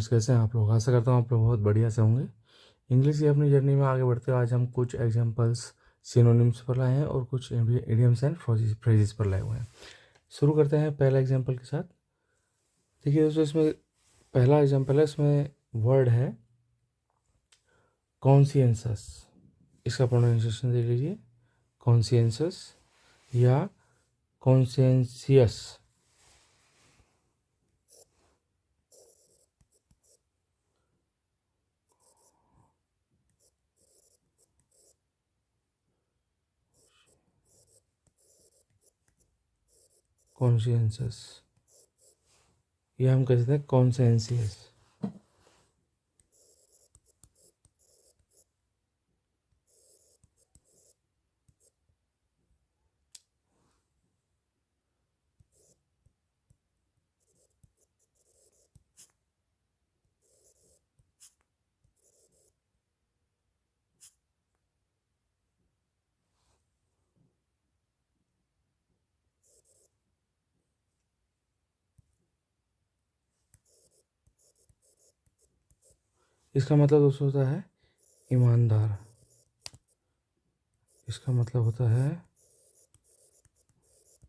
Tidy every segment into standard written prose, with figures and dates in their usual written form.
Friends, कैसे हैं आप लोग? आशा करता हूँ आप लोग बहुत बढ़िया से होंगे। इंग्लिश की अपनी जर्नी में आगे बढ़ते हुए आज हम कुछ एग्जांपल्स सिनोनिम्स पर लाए हैं और कुछ इडियम्स एंड फ्रेजेस पर लाए हुए हैं। शुरू करते हैं पहला एग्जांपल के साथ। देखिए दोस्तों, इसमें पहला एग्जांपल है, इसमें वर्ड है कॉन्शियंसस। इसका प्रोनाउंसिएशन देख लीजिए, कॉन्शियंसस या कॉन्शियंसियस। कॉन्शियंसस या हम कह सकते हैं कॉन्सेंसियस। इसका मतलब दोस्तों होता है ईमानदार। इसका मतलब होता है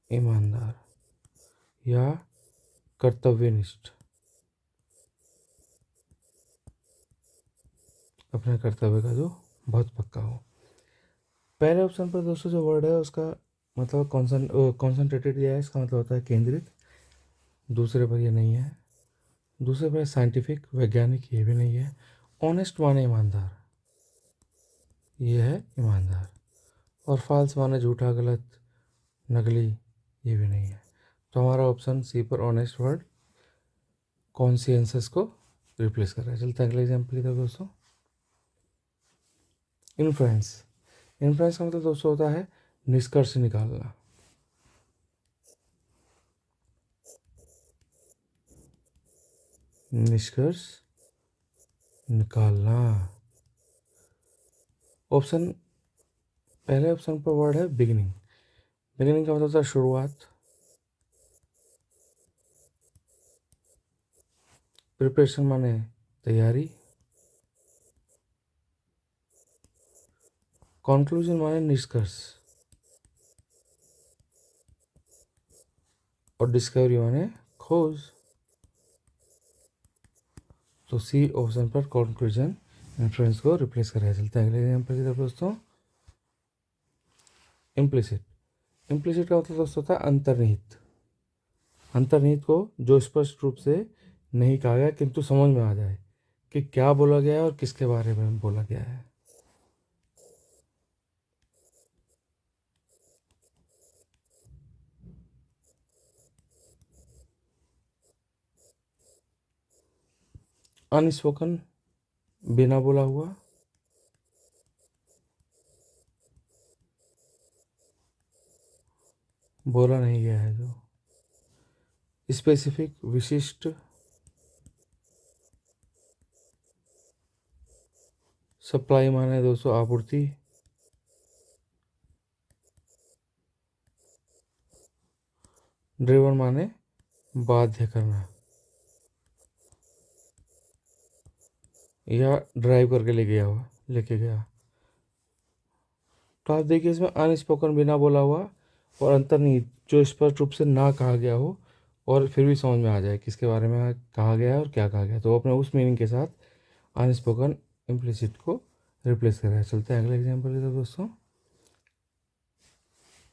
ईमानदार या कर्तव्यनिष्ठ, अपने कर्तव्य का जो बहुत पक्का हो। पहले ऑप्शन पर दोस्तों जो वर्ड है उसका मतलब कॉन्सेंट्रेटेड दिया है, इसका मतलब होता है केंद्रित। दूसरे पर ये नहीं है। दूसरे पर साइंटिफिक, वैज्ञानिक, ये भी नहीं है। ऑनेस्ट माने ईमानदार, ये है ईमानदार। और फॉल्स माने झूठा, गलत, नकली, ये भी नहीं है। तो हमारा ऑप्शन सी पर ऑनेस्ट वर्ड कॉन्शियंसस को रिप्लेस कर रहा है। चलते हैं अगले एग्जाम्पल की तरफ दोस्तों। इन्फ्लुएंस। इन्फ्लुएंस का मतलब दोस्तों होता है निष्कर्ष निकालना। निष्कर्ष निकालना। ऑप्शन पहले ऑप्शन पर वर्ड है बिगिनिंग। बिगिनिंग का मतलब होता है शुरुआत। प्रिपरेशन माने तैयारी। कंक्लूजन माने निष्कर्ष। और डिस्कवरी माने खोज। तो सी ऑप्शन पर कंक्लूजन इन्फ्लुएंस को रिप्लेस कर रहा है। चलते हैं अगले एग्जाम्पल की तरफ दोस्तों। इम्प्लिसिट। इम्प्लिसिट का मतलब दोस्तों होता है अंतर्निहित। अंतर्निहित को जो स्पष्ट रूप से नहीं कहा गया किंतु समझ में आ जाए कि क्या बोला गया है और किसके बारे में बोला गया है। अनस्पोकन, बिना बोला हुआ। बोला नहीं गया है जो। स्पेसिफिक, विशिष्ट। सप्लाई माने दोस्तों आपूर्ति। ड्रिवन माने बाध्य करना या ड्राइव करके लेके गया। तो आप देखिए इसमें अनस्पोकन, बिना बोला हुआ, और अंतर्निहित जो स्पष्ट रूप से ना कहा गया हो और फिर भी समझ में आ जाए किसके बारे में कहा गया है और क्या कहा गया है। तो अपने उस मीनिंग के साथ अनस्पोकन इम्प्लिसिट को रिप्लेस कर रहा है। चलते हैं अगले एग्जाम्पल की तरफ दोस्तों।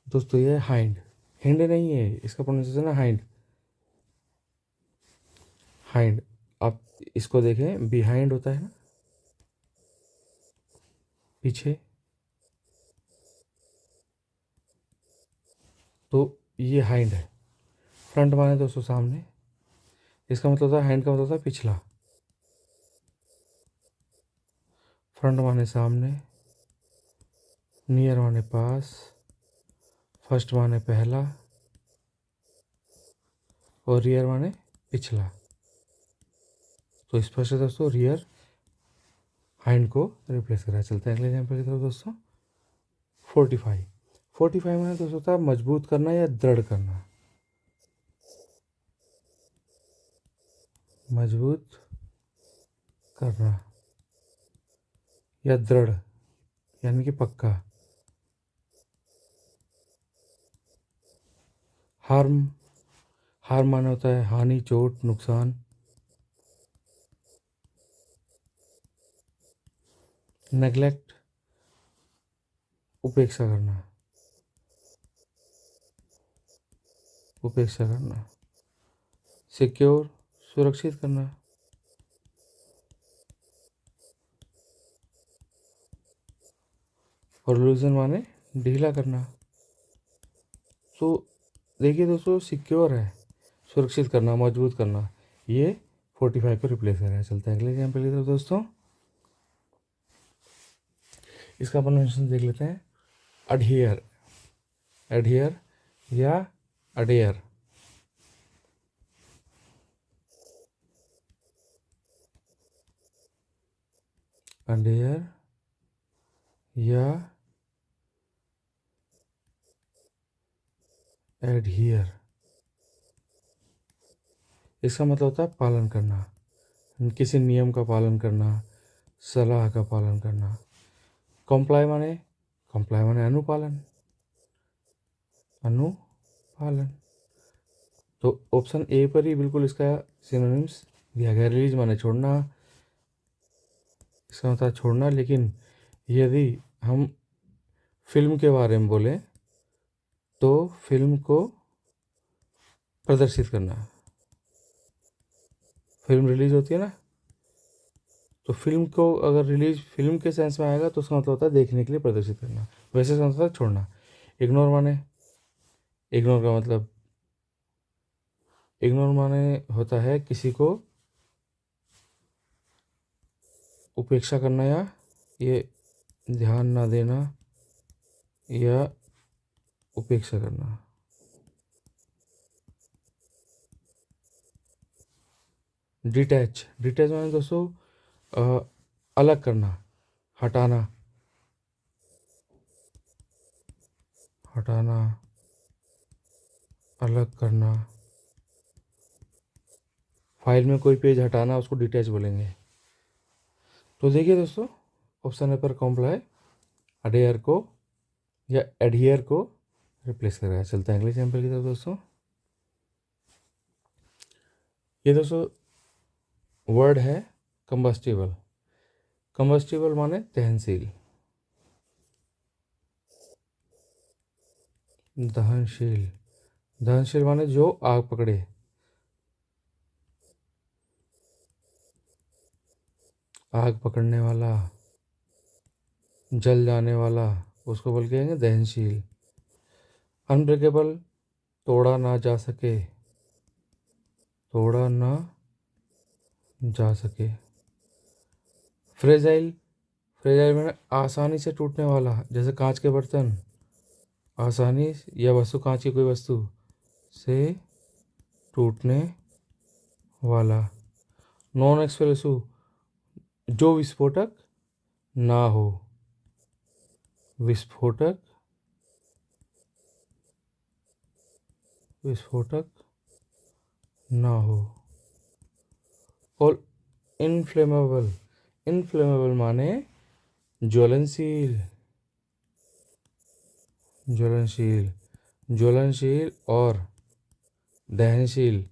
दोस्तों ये हाइंड। हिंड नहीं है, इसका प्रोनाउंसिएशन है हाइंड। हाइंड। आप इसको देखें, बिहाइंड होता है ना, पीछे। तो ये हाइंड है। फ्रंट माने दोस्तों सामने। इसका मतलब होता है, हैंड का मतलब होता है पिछला। फ्रंट माने सामने। नियर माने पास। फर्स्ट माने पहला। और रियर माने पिछला। तो स्पष्ट है दोस्तों, रियर हाइंड को रिप्लेस करा। चलते हैं अगले एग्जाम्पल की तरफ दोस्तों। फोर्टिफाई। फोर्टिफाई माने दोस्तों होता है मजबूत करना या दृढ़ करना। मजबूत करना या दृढ़ यानी कि पक्का। हार्म, हार्म माने होता है हानि, चोट, नुकसान। नेग्लेक्ट, उपेक्षा करना, उपेक्षा करना। सिक्योर, सुरक्षित करना। और लूजन माने ढीला करना। तो देखिए दोस्तों, सिक्योर है, सुरक्षित करना, मजबूत करना, ये 45 को रिप्लेस कर रहा है। चलते हैं अगले एग्जाम्पल की तरफ दोस्तों। इसका प्रोनाउंसिएशन देख लेते हैं। अडहियर, एडहियर या अडेयर। अडेयर या एडहियर। इसका मतलब होता है पालन करना, किसी नियम का पालन करना, सलाह का पालन करना। कंप्लाई माने, कंप्लाई माने अनुपालन, अनुपालन। तो ऑप्शन ए पर ही बिल्कुल इसका सिनोनिम्स दिया गया। रिलीज माने छोड़ना, इसका मतलब छोड़ना। लेकिन यदि हम फिल्म के बारे में बोलें तो फिल्म को प्रदर्शित करना। फिल्म रिलीज होती है ना, तो फिल्म को अगर रिलीज फिल्म के सेंस में आएगा तो उसका मतलब होता है देखने के लिए प्रदर्शित करना। वैसे इसका मतलब छोड़ना। इग्नोर माने, इग्नोर का मतलब, इग्नोर माने होता है किसी को उपेक्षा करना या ये ध्यान ना देना या उपेक्षा करना। डिटैच, डिटैच माने दोस्तों अलग करना, हटाना, हटाना, अलग करना। फाइल में कोई पेज हटाना उसको डिटैच बोलेंगे। तो देखिए दोस्तों, ऑप्शन ए पर कॉम्प्लाई अडेयर को या एडहियर को रिप्लेस कर रहा है। चलते हैं अगले एग्जाम्पल की तरफ दोस्तों। ये दोस्तों वर्ड है कंबस्टिबल। कंबस्टिबल माने दहनशील, दहनशील, दहनशील माने जो आग पकड़े। आग पकड़ने वाला, जल जाने वाला, उसको बोल के कहेंगे दहनशील। अनब्रेकेबल, तोड़ा ना जा सके, तोड़ा ना जा सके। फ्रेजाइल, फ्रेजाइल में आसानी से टूटने वाला, जैसे कांच के बर्तन आसानी या वस्तु, कांच की कोई वस्तु से टूटने वाला। नॉन एक्सप्लोसिव, जो विस्फोटक ना हो, विस्फोटक, विस्फोटक ना हो। और इनफ्लेमेबल, इनफ्लेमेबल माने ज्वलनशील, ज्वलनशील, ज्वलनशील और दहनशील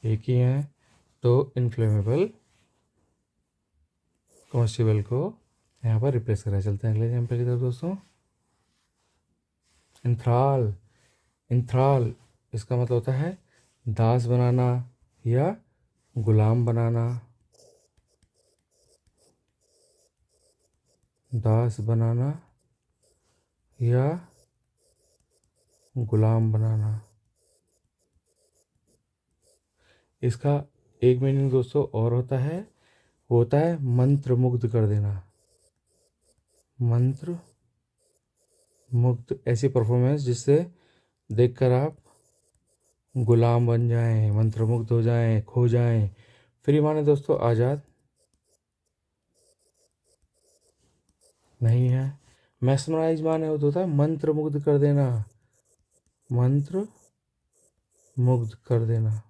एक ही हैं। तो इनफ्लेमेबल कॉम्बस्टिबल को यहाँ पर रिप्लेस करा। चलते हैं अगले एग्जाम्पल की तरफ दोस्तों। इंथ्राल, इंथ्राल इसका मतलब होता है दास बनाना या गुलाम बनाना, दास बनाना या गुलाम बनाना। इसका एक मीनिंग दोस्तों और होता है, वो होता है मंत्र मुग्ध कर देना। मंत्र मुग्ध ऐसी परफॉर्मेंस जिससे देखकर आप गुलाम बन जाएं, मंत्रमुग्ध हो जाएं, खो जाएं। फ्री माने दोस्तों आज़ाद नहीं है। मैस्मराइज माने होता है मंत्र मुग्ध कर देना, मंत्र मुग्ध कर देना।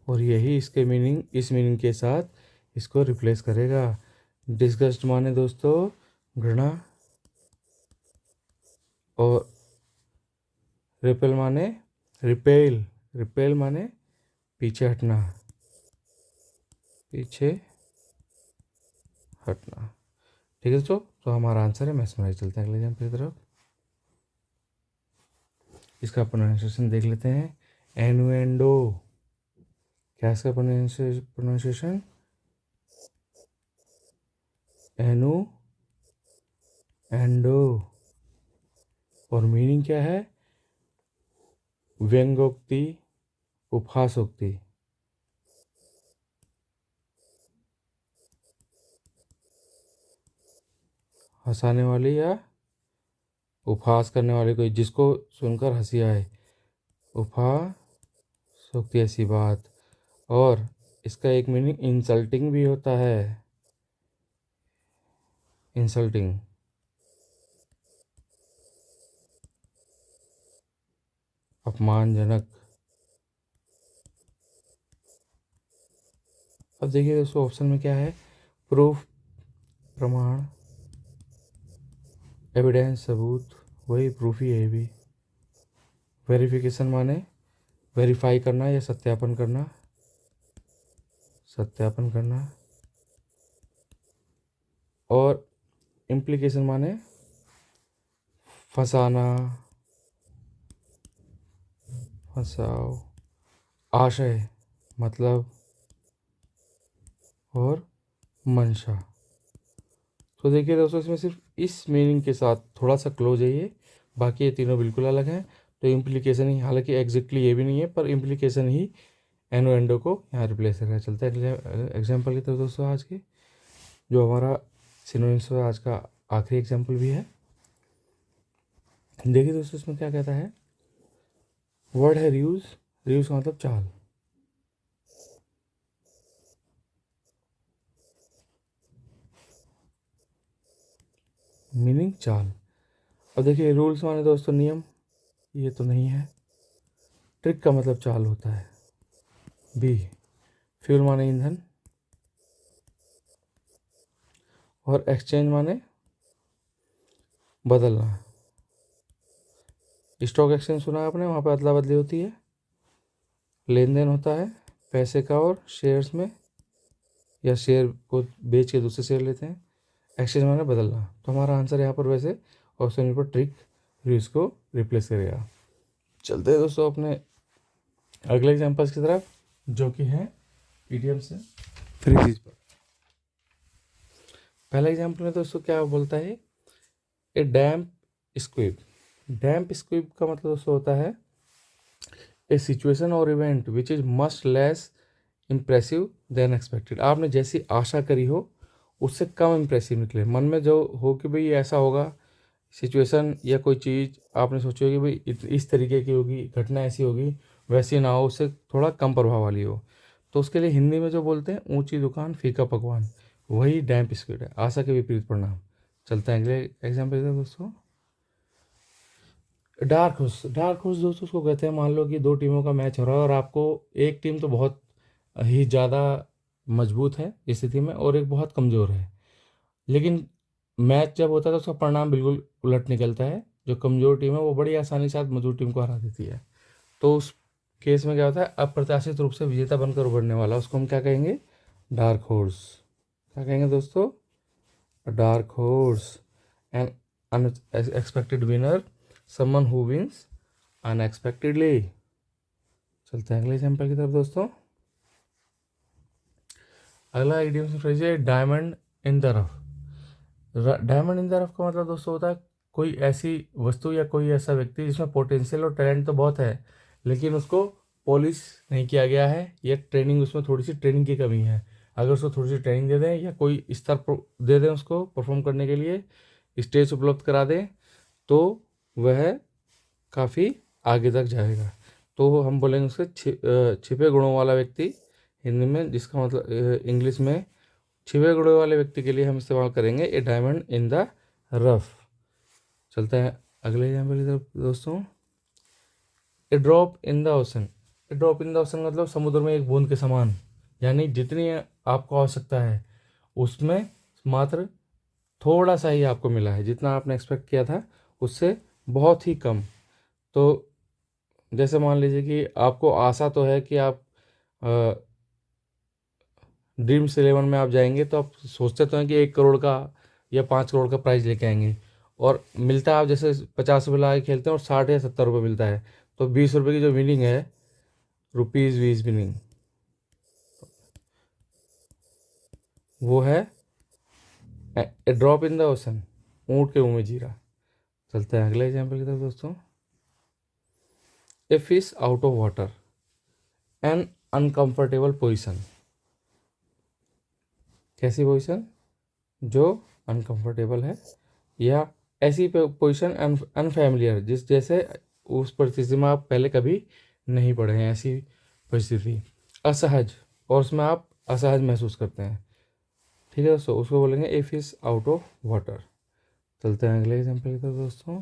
और यही इसके मीनिंग, इस मीनिंग के साथ इसको रिप्लेस करेगा। डिस्गस्ट माने दोस्तों घृणा, और रिपेल माने रिपेल, रिपेल माने पीछे हटना, पीछे हटना। ठीक है दोस्तों, तो हमारा आंसर है मैस्मराइज। चलते हैं अगले एग्जाम्पल की तरफ। इसका प्रोनाउंसिएशन देख लेते हैं। एनुएंडो, क्या इसका प्रोनाउंसिएशन? एनु एंडो। और मीनिंग क्या है? व्यंग्योक्ति, उपहासोक्ति। हंसाने वाली या उपहास करने वाली, कोई जिसको सुनकर हंसी आए, उपहासोक्ति ऐसी बात। और इसका एक मीनिंग इंसल्टिंग भी होता है, इंसल्टिंग, अपमानजनक। अब देखिए दोस्तों ऑप्शन में क्या है? प्रूफ, प्रमाण, एविडेंस, सबूत, वही प्रूफ ही है ये भी। वेरिफिकेशन माने वेरीफाई करना या सत्यापन करना, सत्यापन करना। और इम्प्लीकेशन माने फंसाना, फंसाओ। आशय मतलब, और मंशा। तो देखिए दोस्तों इसमें सिर्फ इस मीनिंग के साथ थोड़ा सा क्लोज है ये, बाकी ये तीनों बिल्कुल अलग हैं। तो इम्प्लीकेशन ही, हालांकि एग्जैक्टली ये भी नहीं है, पर इम्प्लीकेशन ही एनुएंडो को यहाँ रिप्लेस करेगा। चलते हैं एग्जाम्पल की तरफ दोस्तों आज के, जो हमारा सिनोनिम्स का आज का आखिरी एग्जाम्पल भी है। देखिए दोस्तों इसमें क्या कहता है? वर्ड है रियूज, रियूज का मतलब चाल। मीनिंग चाल। अब देखिए रूल्स माने दोस्तों नियम, ये तो नहीं है। ट्रिक का मतलब चाल होता है, बी। फ्यूल माने ईंधन, और एक्सचेंज माने बदलना। स्टॉक एक्सचेंज सुना है आपने, वहाँ पर अदला बदली होती है, लेन देन होता है पैसे का और शेयर्स में, या शेयर को बेच के दूसरे शेयर लेते हैं। एक्सचेंज माने बदलना। तो हमारा आंसर यहाँ पर वैसे ऑप्शन पर ट्रिक यूज को रिप्लेस करेगा। चलते हैं दोस्तों अपने अगले एग्जाम्पल्स की तरफ, जो कि है ईडीएम से फ्रेजेस पर। पहला एग्जाम्पल में दोस्तों क्या बोलता है? ए डैम्प स्क्विब। डैम्प स्क्विब का मतलब दोस्तों होता है ए सिचुएशन और event which is much less impressive then expected. आपने जैसी आशा करी हो उससे कम इम्प्रेसिव निकले। मन में जो हो कि भाई ऐसा होगा, सिचुएशन या कोई चीज़ आपने सोची होगी भाई इस तरीके की होगी, घटना ऐसी होगी, वैसी ना हो, उससे थोड़ा कम प्रभाव वाली हो। तो उसके लिए हिंदी में जो बोलते हैं ऊंची दुकान फीका पकवान, वही डैम्प स्क्विड है, आशा के विपरीत परिणाम। चलते हैं अगले एग्जाम्पल दोस्तों। डार्क हॉर्स, डार्क हॉर्स दोस्तों उसको कहते हैं, मान लो कि दो टीमों का मैच हो रहा है और आपको एक टीम तो बहुत ही ज़्यादा मजबूत है इस स्थिति में और एक बहुत कमज़ोर है, लेकिन मैच जब होता है तो उसका परिणाम बिल्कुल उलट निकलता है। जो कमज़ोर टीम है वो बड़ी आसानी से मजबूत टीम को हरा देती है। तो उस केस में क्या होता है? अप्रत्याशित रूप से विजेता बनकर उभरने वाला, उसको हम क्या कहेंगे? Dark horse. क्या कहेंगे दोस्तों? Dark horse. An unexpected winner, someone who wins unexpectedly. चलते हैं अगले एग्जाम्पल की तरफ दोस्तों। अगला इडियम फ्रेज है diamond in the rough. Diamond in the rough का मतलब दोस्तों होता है कोई ऐसी वस्तु या कोई ऐसा व्यक्ति जिसमें पोटेंशियल और टैलेंट तो बहुत है, लेकिन उसको पॉलिश नहीं किया गया है, या ट्रेनिंग, उसमें थोड़ी सी ट्रेनिंग की कमी है। अगर उसको थोड़ी सी ट्रेनिंग दे दें या कोई स्तर दे दें उसको परफॉर्म करने के लिए, स्टेज उपलब्ध करा दें, तो वह काफ़ी आगे तक जाएगा। तो हम बोलेंगे उसके छिपे गुणों वाला व्यक्ति हिंदी में, जिसका मतलब इंग्लिश में छिपे गुणों वाले व्यक्ति के लिए हम इस्तेमाल करेंगे a diamond in the rough. चलते हैं अगले एग्जाम्पल की तरफ दोस्तों। A drop in the ocean. Drop in the ocean मतलब समुद्र में एक बूंद के समान, यानी जितनी आपको आवश्यकता है उसमें मात्र थोड़ा सा ही आपको मिला है, जितना आपने एक्सपेक्ट किया था उससे बहुत ही कम। तो जैसे मान लीजिए कि आपको आशा तो है कि आप ड्रीम्स 11 में आप जाएंगे, तो आप सोचते तो हैं कि 1 करोड़ का या 5 करोड़ का प्राइज़ लेके आएंगे, और मिलता है आप जैसे 50 रुपये लगा के खेलते हैं और 60 या 70 रुपये मिलता है, तो 20 रुपये की जो विनिंग है, ₹20 विनिंग, वो है ए ड्रॉप इन द ओशन, ऊँट के मुँह में जीरा। चलते हैं अगले एग्जाम्पल की तरफ दोस्तों। A fish out of water, an uncomfortable position. कैसी पोजिशन? जो अनकंफर्टेबल है, या ऐसी पोजिशन अनफैमिलियर, जिस जैसे उस परिस्थिति में आप पहले कभी नहीं पड़े हैं, ऐसी परिस्थिति। असहज, और उसमें आप असहज महसूस करते हैं। ठीक है दोस्तों, उसको बोलेंगे a fish out of water. चलते हैं अगले एग्जाम्पल की तरफ दोस्तों।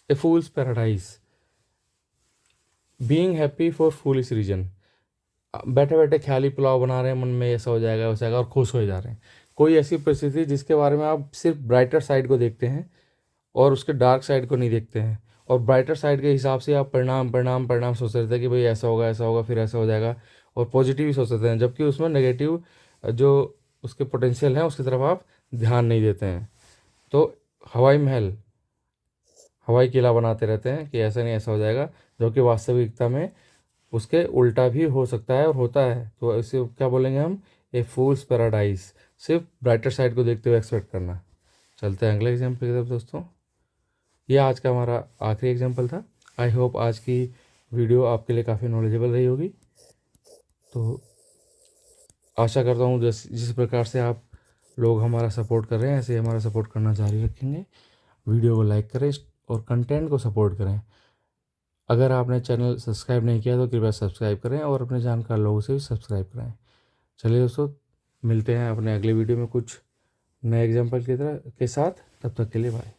A fool's paradise, being happy for foolish reason. बैठे बैठे ख्याली पुलाव बना रहे हैं मन में, ऐसा हो जाएगा वैसा जाएगा, और खुश हो जा रहे हैं। कोई ऐसी परिस्थिति जिसके बारे में आप सिर्फ ब्राइटर साइड को देखते हैं और उसके डार्क साइड को नहीं देखते हैं, और ब्राइटर साइड के हिसाब से आप परिणाम परिणाम परिणाम सोच रहे थे कि भाई ऐसा होगा फिर ऐसा हो जाएगा, और पॉजिटिव ही सोच रहे हैं, जबकि उसमें नेगेटिव जो उसके पोटेंशियल हैं उसकी तरफ आप ध्यान नहीं देते हैं। तो हवाई महल, हवाई किला बनाते रहते हैं कि ऐसा नहीं ऐसा हो जाएगा, जो कि वास्तविकता में उसके उल्टा भी हो सकता है और होता है। तो इसे क्या बोलेंगे हम? ए फूल्स पैराडाइज। सिर्फ ब्राइटर साइड को देखते हुए एक्सपेक्ट करना। चलते हैं अगले एग्जाम्पल की तरफ दोस्तों। ये आज का हमारा आखिरी एग्जाम्पल था। आई होप आज की वीडियो आपके लिए काफ़ी नॉलेजेबल रही होगी। तो आशा करता हूँ जिस प्रकार से आप लोग हमारा सपोर्ट कर रहे हैं, ऐसे ही हमारा सपोर्ट करना जारी रखेंगे। वीडियो को लाइक करें और कंटेंट को सपोर्ट करें। अगर आपने चैनल सब्सक्राइब नहीं किया तो कृपया सब्सक्राइब करें और अपने जानकार लोगों से भी सब्सक्राइब कराएं। चलिए दोस्तों, मिलते हैं अपने अगले वीडियो में कुछ नए एग्जाम्पल की तरह के साथ। तब तक के लिए बाय।